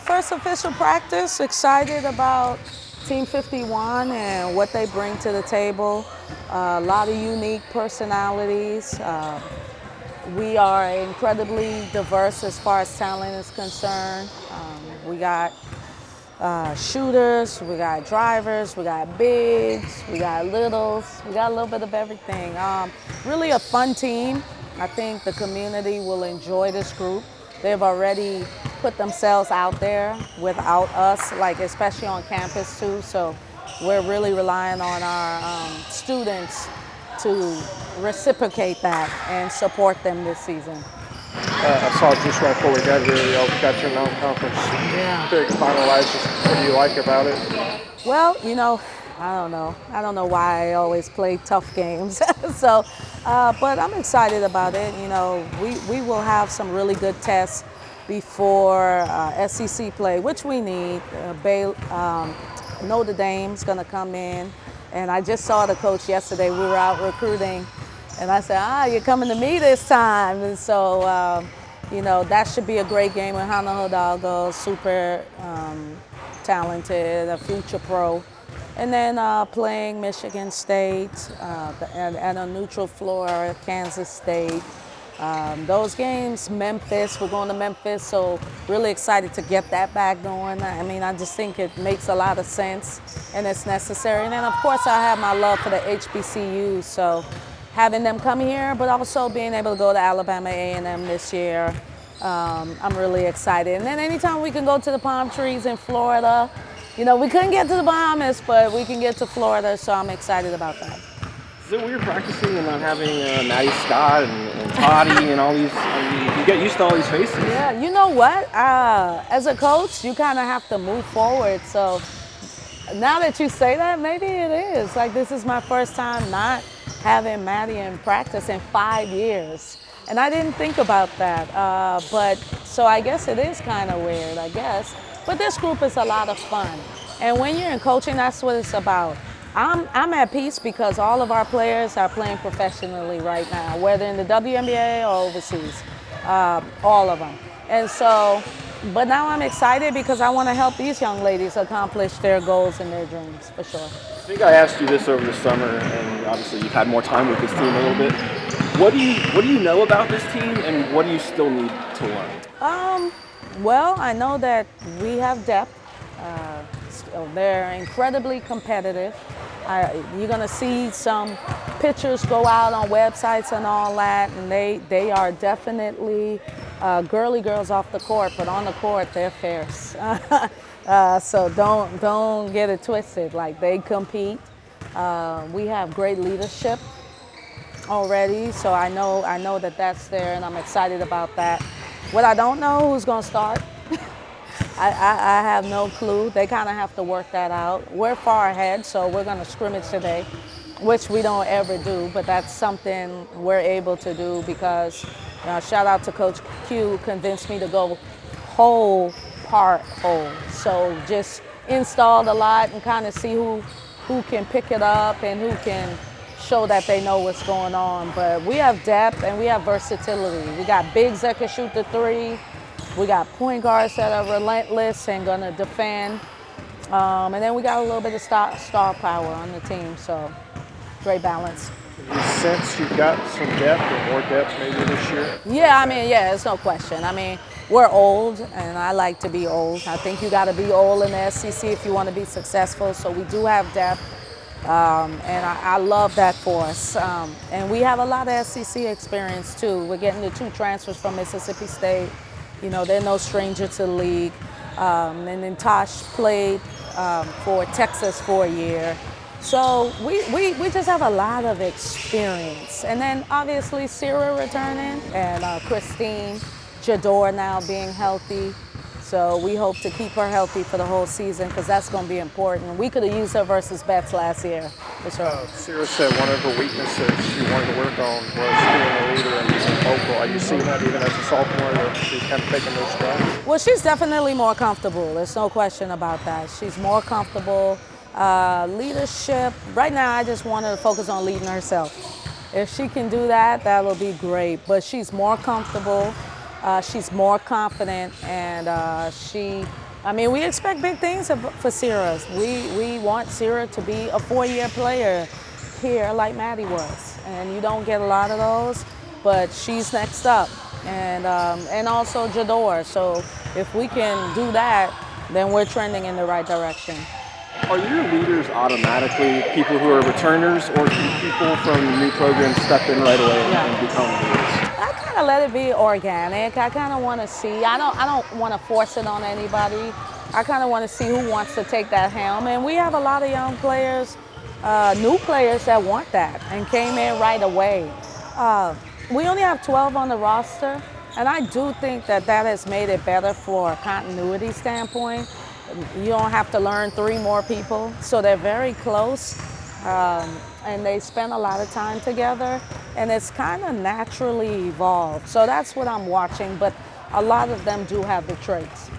First official practice. Excited about Team 51 and what they bring to the table. A lot of unique personalities. We are incredibly diverse as far as talent is concerned. We got shooters, we got drivers, we got bigs, we got littles, we got a little bit of everything. Really a fun team. I think the community will enjoy this group. They've already put themselves out there without us, like especially on campus too. So we're really relying on our students to reciprocate that and support them this season. I saw just right before we got here, you got your non-conference big finalized. What do you like about it? Well, I don't know. I don't know why I always play tough games. So, but I'm excited about it. We will have some really good tests before SEC play, which we need. Notre Dame's going to come in. And I just saw the coach yesterday. We were out recruiting. And I said, you're coming to me this time. And so, that should be a great game with Hannah Hidalgo, super talented, a future pro. And then playing Michigan State and a neutral floor, Kansas State. Those games, Memphis, we're going to Memphis, so really excited to get that back going. I mean, I just think it makes a lot of sense and it's necessary. And then, of course, I have my love for the HBCUs, so having them come here, but also being able to go to Alabama A&M this year, I'm really excited. And then anytime we can go to the palm trees in Florida, we couldn't get to the Bahamas, but we can get to Florida, so I'm excited about that. Is it weird practicing and not having Maddie Scott and Toddy and all these? You get used to all these faces. Yeah, you know what? As a coach, you kind of have to move forward. So now that you say that, maybe it is. Like, this is my first time not having Maddie in practice in 5 years. And I didn't think about that. But so I guess it is kind of weird, I guess. But this group is a lot of fun. And when you're in coaching, that's what it's about. I'm at peace because all of our players are playing professionally right now, whether in the WNBA or overseas, all of them. And so, but now I'm excited because I want to help these young ladies accomplish their goals and their dreams, for sure. I think I asked you this over the summer, and obviously you've had more time with this team a little bit. What do you know about this team, and what do you still need to learn? Well, I know that we have depth. They're incredibly competitive. You're going to see some pictures go out on websites and all that, and they are definitely girly girls off the court, but on the court they're fierce. So don't get it twisted. Like, they compete. We have great leadership already, so I know that that's there, and I'm excited about that. What I don't know, who's going to start. I have no clue. They kind of have to work that out. We're far ahead, so we're going to scrimmage today, which we don't ever do, but that's something we're able to do because shout out to Coach Q, convinced me to go whole part whole. So just install a lot and kind of see who can pick it up and who can show that they know what's going on. But we have depth and we have versatility. We got bigs that can shoot the three. We got point guards that are relentless and gonna defend. And then we got a little bit of star power on the team, so great balance. You sense you've got some depth or more depth maybe this year? Yeah, it's no question. I mean, we're old, and I like to be old. I think you gotta be old in the SEC if you wanna be successful, so we do have depth. And I love that for us. And we have a lot of SEC experience too. We're getting the 2 transfers from Mississippi State. They're no stranger to the league. And then Tosh played for Texas for a year. So we just have a lot of experience. And then obviously Sierra returning and Christine Jador now being healthy. So we hope to keep her healthy for the whole season because that's going to be important. We could have used her versus Betts last year, for sure. Sierra said one of her weaknesses she wanted to work on was being a leader and being vocal. Are you seeing that even as a sophomore, that she's kind of taking those strides? Well, she's definitely more comfortable. There's no question about that. She's more comfortable. Leadership, right now I just want her to focus on leading herself. If she can do that, that'll be great. But she's more comfortable. She's more confident, and she I mean, we expect big things for Sierra. We want Sierra to be a 4-year player here like Maddie was. And you don't get a lot of those, but she's next up. And also Jador. So if we can do that, then we're trending in the right direction. Are your leaders automatically people who are returners, or do people from new programs step in right away and become leaders? I kind of let it be organic. I kind of want to see. I don't want to force it on anybody. I kind of want to see who wants to take that helm. And we have a lot of young players, new players that want that and came in right away. We only have 12 on the roster, and I do think that has made it better for a continuity standpoint. You don't have to learn 3 more people, so they're very close, and they spend a lot of time together, and it's kind of naturally evolved. So that's what I'm watching, but a lot of them do have the traits.